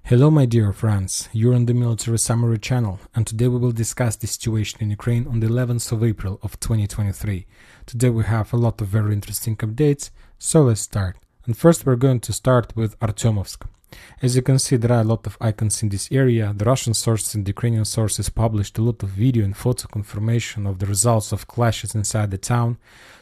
Hello my dear friends, you're on the Military Summary channel, and today we will discuss the situation in Ukraine on the 11th of April of 2023. Today we have a lot of very interesting updates, so let's start. And first we're going to start with Artyomovsk. As you can see, there are a lot of icons in this area. The Russian sources and the Ukrainian sources published a lot of video and photo confirmation of the results of clashes inside the town.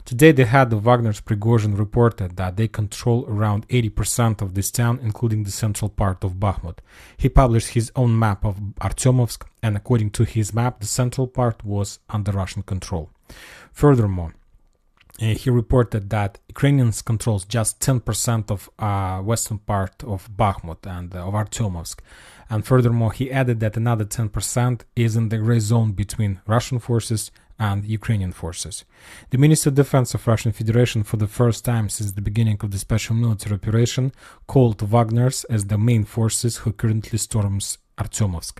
Today the head of Wagner's Prigozhin reported that they control around 80% of this town, including the central part of Bakhmut. He published his own map of Artyomovsk, and according to his map, the central part was under Russian control. Furthermore, he reported that Ukrainians controls just 10% of western part of Bakhmut and of Artyomovsk. And furthermore, he added that another 10% is in the gray zone between Russian forces and Ukrainian forces. The Minister of Defense of Russian Federation, for the first time since the beginning of the special military operation, called Wagner's as the main forces who currently storms Artyomovsk.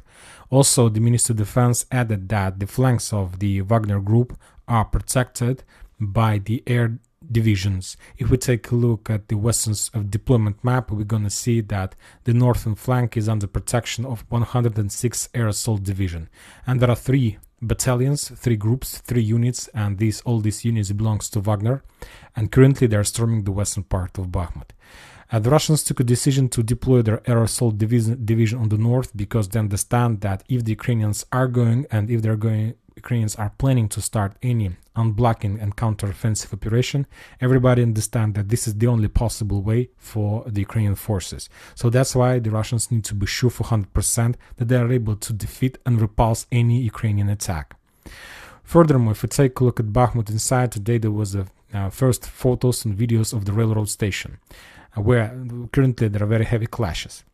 Also, the Minister of Defense added that the flanks of the Wagner group are protected by the air divisions. If we take a look at the Western's deployment map, we're going to see that the northern flank is under protection of 106 Air Assault Division. And there are 3 battalions, 3 groups, 3 units, and all these units belongs to Wagner. And currently they are storming the western part of Bakhmut. The Russians took a decision to deploy their air assault division on the north because they understand that if the Ukrainians are going, and if they're going, Ukrainians are planning to start any unblocking and counter-offensive operation, everybody understands that this is the only possible way for the Ukrainian forces. So that's why the Russians need to be sure for 100% that they are able to defeat and repulse any Ukrainian attack. Furthermore, if we take a look at Bakhmut inside, today there was first photos and videos of the railroad station, where currently there are very heavy clashes.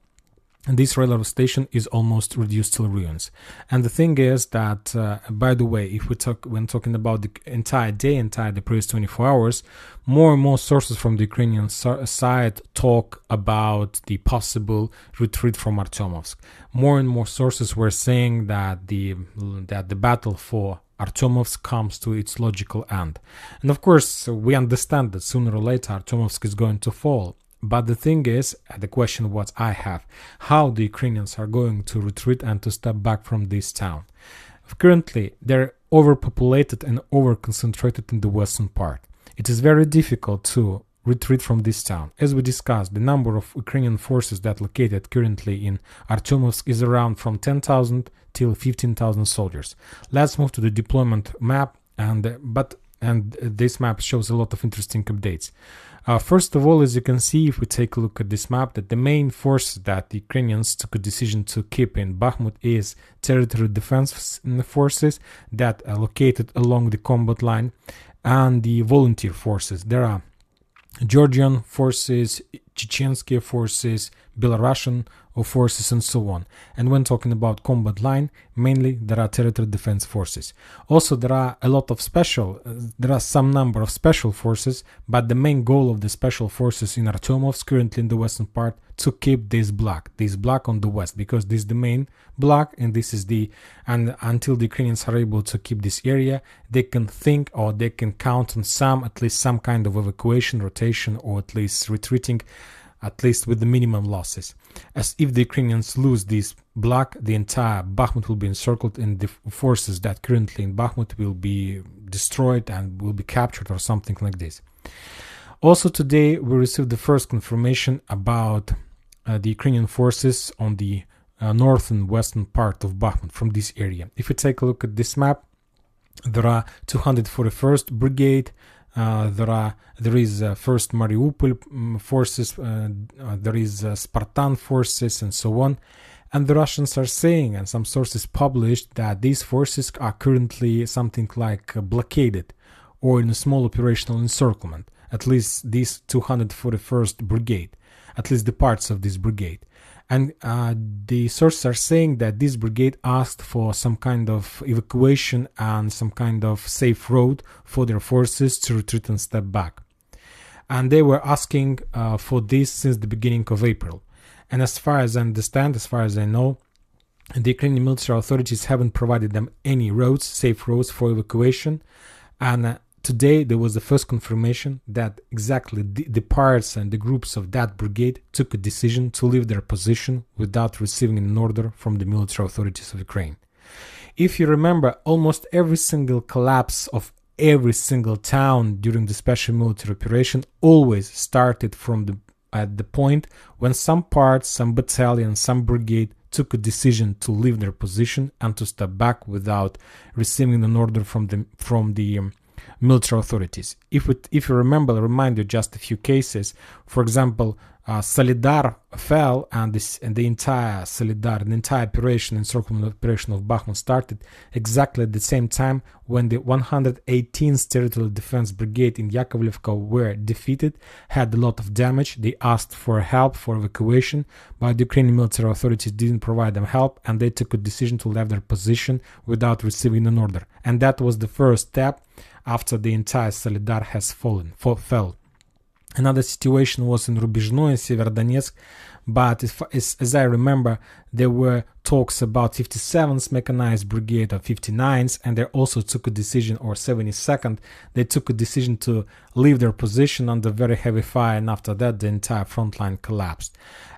And this railroad station is almost reduced to ruins. And the thing is that, by the way, if when talking about the entire day, the previous 24 hours, more and more sources from the Ukrainian side talk about the possible retreat from Artyomovsk. More and more sources were saying that the battle for Artyomovsk comes to its logical end. And of course, we understand that sooner or later Artyomovsk is going to fall. But the thing is, the question what I have, how the Ukrainians are going to retreat and to step back from this town. Currently, they're overpopulated and over-concentrated in the western part. It is very difficult to retreat from this town. As we discussed, the number of Ukrainian forces that located currently in Artyomovsk is around from 10,000 till 15,000 soldiers. Let's move to the deployment map, and this map shows a lot of interesting updates. First of all, as you can see, if we take a look at this map, that the main force that the Ukrainians took a decision to keep in Bakhmut is territorial defense forces that are located along the combat line, and the volunteer forces. There are Georgian forces, Chechensky forces, Belarusian forces, and so on. And when talking about combat line, mainly there are territorial defense forces. Also, there are some number of special forces, but the main goal of the special forces in Artyomovsk, currently in the western part, to keep this block on the west, because this is the main block, and until the Ukrainians are able to keep this area, they can think, or they can count on at least some kind of evacuation, rotation, or at least retreating, at least with the minimum losses. As if the Ukrainians lose this block, the entire Bakhmut will be encircled, and the forces that currently in Bakhmut will be destroyed and will be captured or something like this. Also today we received the first confirmation about the Ukrainian forces on the northern western part of Bakhmut from this area. If you take a look at this map, there are 241st Brigade, there is first Mariupol forces, there is Spartan forces, and so on. And the Russians are saying, and some sources published, that these forces are currently something like blockaded or in a small operational encirclement, at least this 241st Brigade, at least the parts of this brigade. And the sources are saying that this brigade asked for some kind of evacuation and some kind of safe road for their forces to retreat and step back. And they were asking for this since the beginning of April. And as far as I understand, as far as I know, the Ukrainian military authorities haven't provided them any roads, safe roads for evacuation. And today there was the first confirmation that exactly the parts and the groups of that brigade took a decision to leave their position without receiving an order from the military authorities of Ukraine. If you remember, almost every single collapse of every single town during the special military operation always started from at the point when some parts, some battalion, some brigade took a decision to leave their position and to step back without receiving an order from the military authorities. If you remember, I'll remind you just a few cases. For example, Solidar fell, and the entire operation, encirclement operation of Bakhmut started exactly at the same time when the 118th Territorial Defense Brigade in Yakovlevka were defeated, had a lot of damage. They asked for help for evacuation, but the Ukrainian military authorities didn't provide them help, and they took a decision to leave their position without receiving an order. And that was the first step after the entire Solidar has fell. Another situation was in Rubizhno in Severodonetsk, but as I remember, there were talks about 57th Mechanized Brigade or 59th, and they also took a decision, or 72nd, they took a decision to leave their position under very heavy fire, and after that the entire front line collapsed.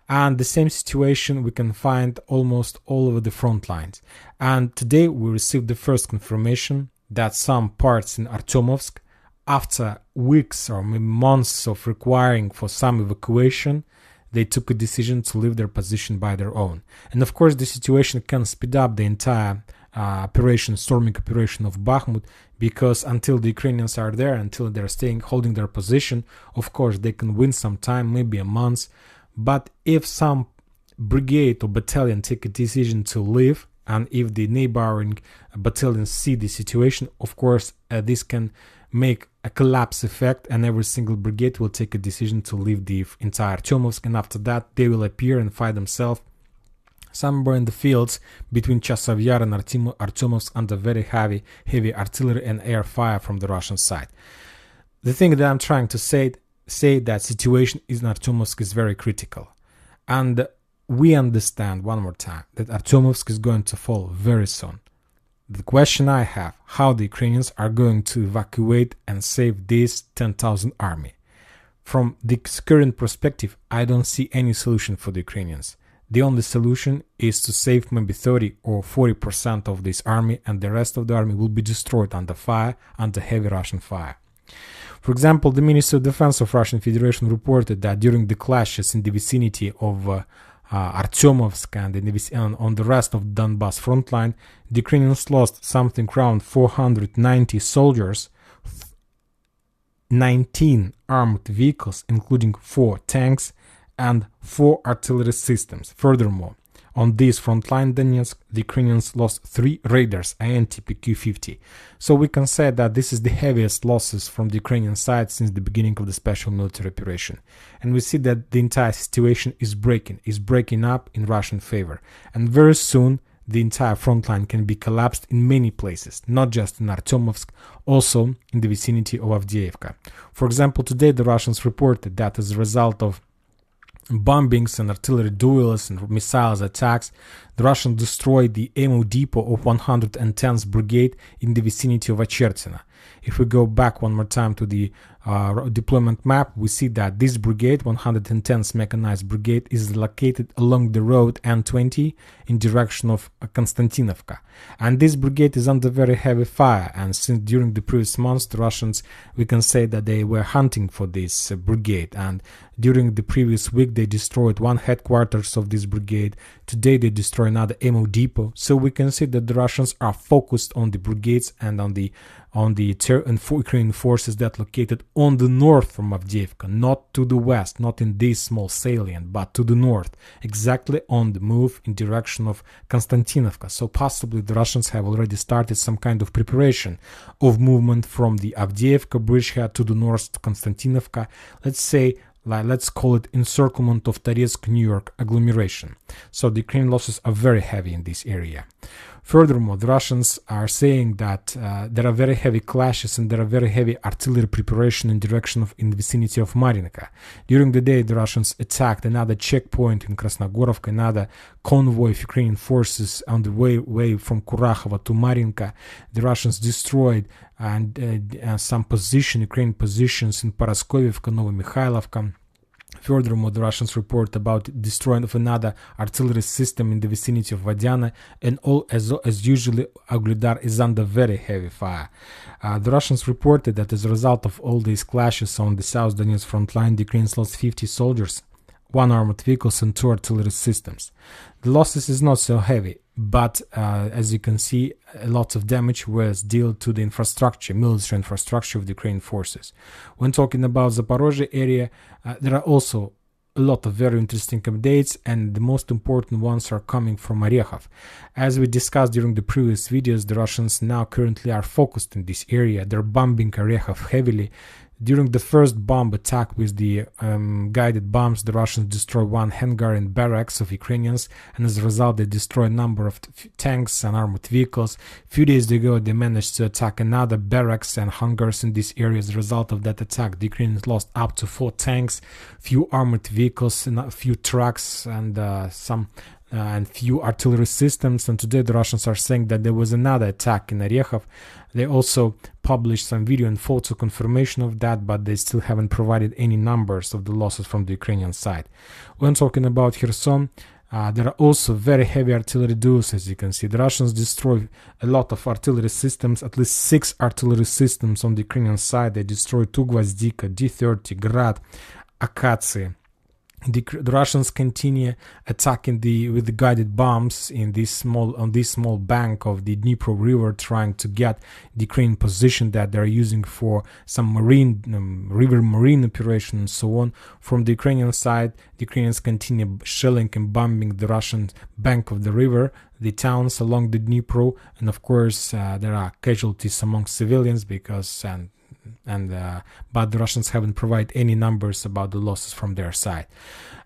And the same situation we can find almost all over the front lines. And today we received the first confirmation that some parts in Artyomovsk, after weeks or maybe months of requiring for some evacuation, they took a decision to leave their position by their own. And of course, the situation can speed up the entire storming operation of Bakhmut, because until the Ukrainians are there, until they're holding their position, of course, they can win some time, maybe a month. But if some brigade or battalion take a decision to leave, and if the neighboring battalions see the situation, of course, this can make a collapse effect, and every single brigade will take a decision to leave the entire Artyomovsk, and after that they will appear and find themselves somewhere in the fields between Chasov Yar and Artyomovsk under very heavy artillery and air fire from the Russian side. The thing that I'm trying to say that situation in Artyomovsk is very critical, and we understand one more time that Artyomovsk is going to fall very soon. The question I have, how the Ukrainians are going to evacuate and save this 10,000 army. From the current perspective, I don't see any solution for the Ukrainians. The only solution is to save maybe 30 or 40% of this army, and the rest of the army will be destroyed under heavy Russian fire. For example, the Ministry of Defense of Russian Federation reported that during the clashes in the vicinity of Artyomovsk and on the rest of the Donbass front line, the Ukrainians lost something around 490 soldiers, 19 armored vehicles, including 4 tanks and 4 artillery systems. Furthermore, on this front line, Donetsk, the Ukrainians lost 3 raiders AN-TPQ-50. So we can say that this is the heaviest losses from the Ukrainian side since the beginning of the special military operation. And we see that the entire situation is breaking up in Russian favor. And very soon, the entire front line can be collapsed in many places, not just in Artyomovsk, also in the vicinity of Avdiivka. For example, today the Russians reported that as a result of bombings and artillery duels and missiles attacks, the Russians destroyed the ammo depot of 110th Brigade in the vicinity of Achertsina. If we go back one more time to the deployment map, we see that this brigade, 110th Mechanized Brigade, is located along the road N20 in direction of Konstantinovka. And this brigade is under very heavy fire, and since during the previous months, the Russians, we can say that they were hunting for this brigade, and during the previous week they destroyed one headquarters of this brigade. Today they destroy another ammo depot. So we can see that the Russians are focused on the brigades and on the Ukrainian forces that located on the north from Avdiivka, not to the west, not in this small salient, but to the north, exactly on the move in direction of Konstantinovka. So possibly the Russians have already started some kind of preparation of movement from the Avdiivka bridgehead to the north to Konstantinovka. Let's call it encirclement of Toretsk, New York agglomeration. So the Ukrainian losses are very heavy in this area. Furthermore, the Russians are saying that there are very heavy clashes and there are very heavy artillery preparation in the vicinity of Marinka. During the day, the Russians attacked another checkpoint in Krasnogorovka, another convoy of Ukrainian forces on the way from Kurakhova to Marinka. The Russians destroyed some Ukrainian positions in Paraskoviivka, Novomikhailivka. Furthermore, the Russians report about destroying of another artillery system in the vicinity of Vadiana, and all as usually Ugledar is under very heavy fire. The Russians reported that as a result of all these clashes on the South Donetsk front line, the Ukrainians lost 50 soldiers, 1 armored vehicles and 2 artillery systems. The losses is not so heavy, but as you can see, a lot of damage was dealt to the infrastructure, military infrastructure of the Ukrainian forces. When talking about Zaporozhye area, there are also a lot of very interesting updates, and the most important ones are coming from Orekhov. As we discussed during the previous videos, the Russians now currently are focused in this area. They're bombing Orekhov heavily. During the first bomb attack with the guided bombs, the Russians destroyed 1 hangar and barracks of Ukrainians, and as a result they destroyed a number of tanks and armored vehicles. A few days ago they managed to attack another barracks and hangars in this area. As a result of that attack, the Ukrainians lost up to 4 tanks, few armored vehicles, and a few trucks, and few artillery systems. And today the Russians are saying that there was another attack in Orekhov. They also published some video and photo confirmation of that, but they still haven't provided any numbers of the losses from the Ukrainian side. When talking about Kherson, there are also very heavy artillery duels. As you can see, the Russians destroyed a lot of artillery systems, at least 6 artillery systems on the Ukrainian side. They destroyed 2 Gvozdika, D-30, Grad, Akatsiy. The Russians continue attacking with the guided bombs on this small bank of the Dnipro River, trying to get the Ukrainian position that they're using for some river marine operation and so on. From the Ukrainian side, the Ukrainians continue shelling and bombing the Russian bank of the river, the towns along the Dnipro, and of course there are casualties among civilians but the Russians haven't provided any numbers about the losses from their side.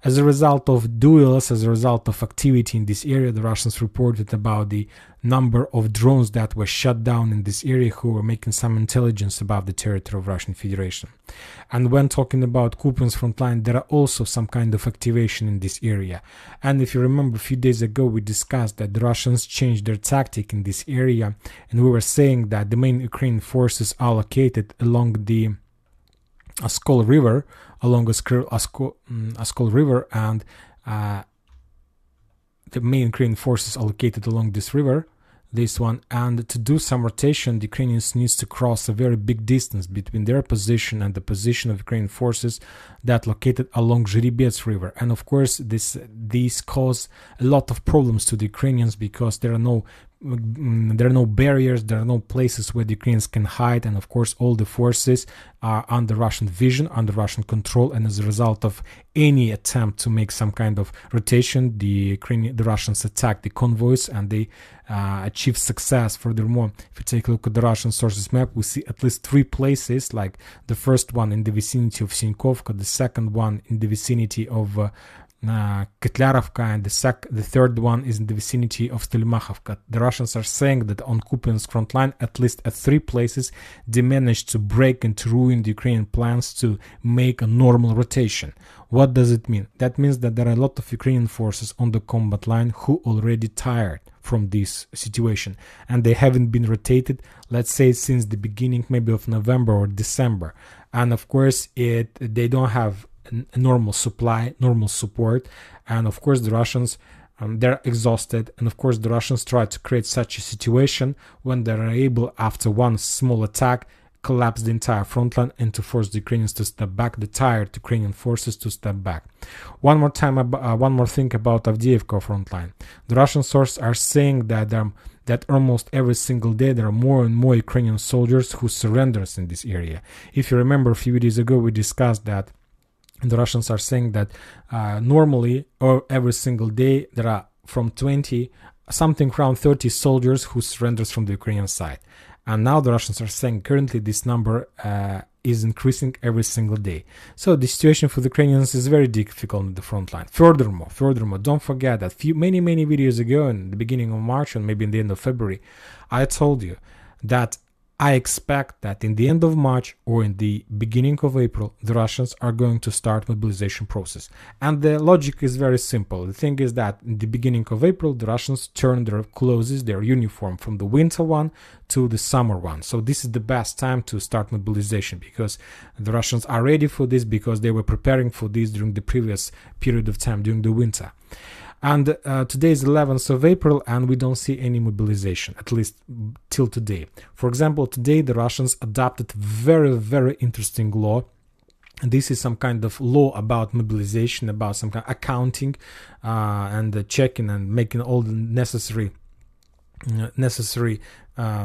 As a result of duels, as a result of activity in this area, the Russians reported about the number of drones that were shut down in this area who were making some intelligence about the territory of Russian Federation. And when talking about Kupiansk front line, there are also some kind of activation in this area. And if you remember, a few days ago we discussed that the Russians changed their tactic in this area, and we were saying that the main Ukrainian forces are located along the Oskol River, and the main Ukrainian forces are located along this river, and to do some rotation, the Ukrainians needs to cross a very big distance between their position and the position of Ukrainian forces that located along Zhiribets River. And of course, these cause a lot of problems to the Ukrainians because there are no barriers, there are no places where the Ukrainians can hide, and of course all the forces are under Russian vision, under Russian control, and as a result of any attempt to make some kind of rotation, the Russians attack the convoys and they achieve success. Furthermore, if you take a look at the Russian sources map, we see at least 3 places, like the first one in the vicinity of Sinkovka, the second one in the vicinity of Ketlarovka, and the third one is in the vicinity of Stelmakhovka. The Russians are saying that on Kupiansk front line, at least at 3 places, they managed to break and to ruin the Ukrainian plans to make a normal rotation. What does it mean? That means that there are a lot of Ukrainian forces on the combat line who already tired from this situation, and they haven't been rotated, let's say, since the beginning maybe of November or December. And of course, they don't have a normal supply, normal support, and of course the Russians they're exhausted, and of course the Russians try to create such a situation when they're able, after one small attack, collapse the entire front line and to force the Ukrainians to step back, the tired Ukrainian forces to step back. One more thing about Avdiivka front line. The Russian sources are saying that almost every single day there are more and more Ukrainian soldiers who surrenders in this area. If you remember, a few days ago we discussed that the Russians are saying that normally or every single day there are from 20 something around 30 soldiers who surrenders from the Ukrainian side. And now the Russians are saying currently this number is increasing every single day. So the situation for the Ukrainians is very difficult on the front line. Furthermore, don't forget that many videos ago in the beginning of March and maybe in the end of February, I told you that I expect that in the end of March or in the beginning of April, the Russians are going to start mobilization process. And the logic is very simple. The thing is that in the beginning of April, the Russians turn their clothes, their uniform from the winter one to the summer one. So this is the best time to start mobilization because the Russians are ready for this because they were preparing for this during the previous period of time, during the winter. And today is 11th of April and we don't see any mobilization, at least till today. For example, today the Russians adopted very interesting law. And this is some kind of law about mobilization, about some kind of accounting and checking and making all the necessary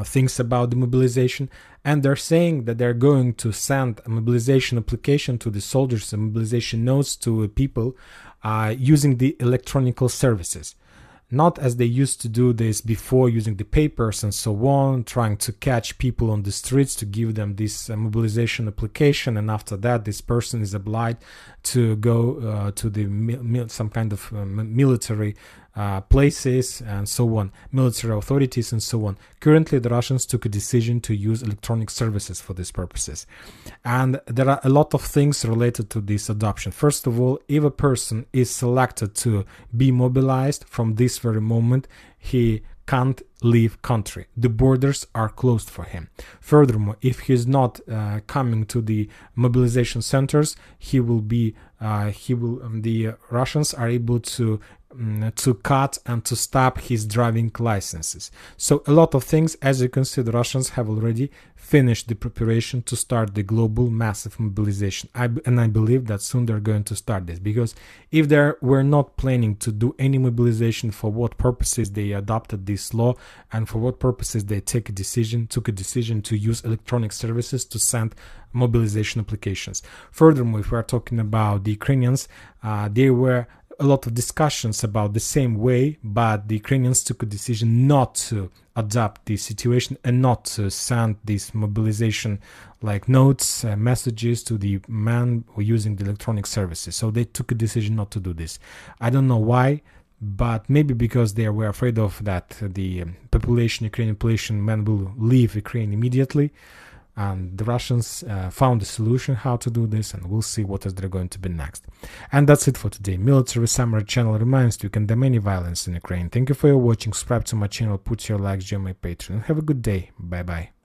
things about the mobilization. And they're saying that they're going to send a mobilization application to the soldiers, and mobilization notes to people using the electronic services. Not as they used to do this before, using the papers and so on, trying to catch people on the streets to give them this mobilization application, and after that this person is obliged to go to the some kind of military places and so on, military authorities and so on. Currently, the Russians took a decision to use electronic services for these purposes. And there are a lot of things related to this adoption. First of all, if a person is selected to be mobilized from this very moment, he can't leave country. The borders are closed for him. Furthermore, if he's not coming to the mobilization centers, the Russians are able to cut and to stop his driving licenses. So a lot of things, as you can see, the Russians have already finished the preparation to start the global massive mobilization. And I believe that soon they're going to start this, because if they were not planning to do any mobilization, for what purposes they adopted this law and for what purposes they took a decision to use electronic services to send mobilization applications. Furthermore, if we are talking about the Ukrainians, there were a lot of discussions about the same way, but the Ukrainians took a decision not to adapt the situation and not to send these mobilization like notes, messages to the men who are using the electronic services. So they took a decision not to do this. I don't know why, but maybe because they were afraid of that the Ukrainian population, men will leave Ukraine immediately. And the Russians found a solution how to do this, and we'll see what is there going to be next. And that's it for today. Military Summary channel reminds you can condemn any violence in Ukraine. Thank you for your watching. Subscribe to my channel, put your likes, join my Patreon. Have a good day. Bye bye.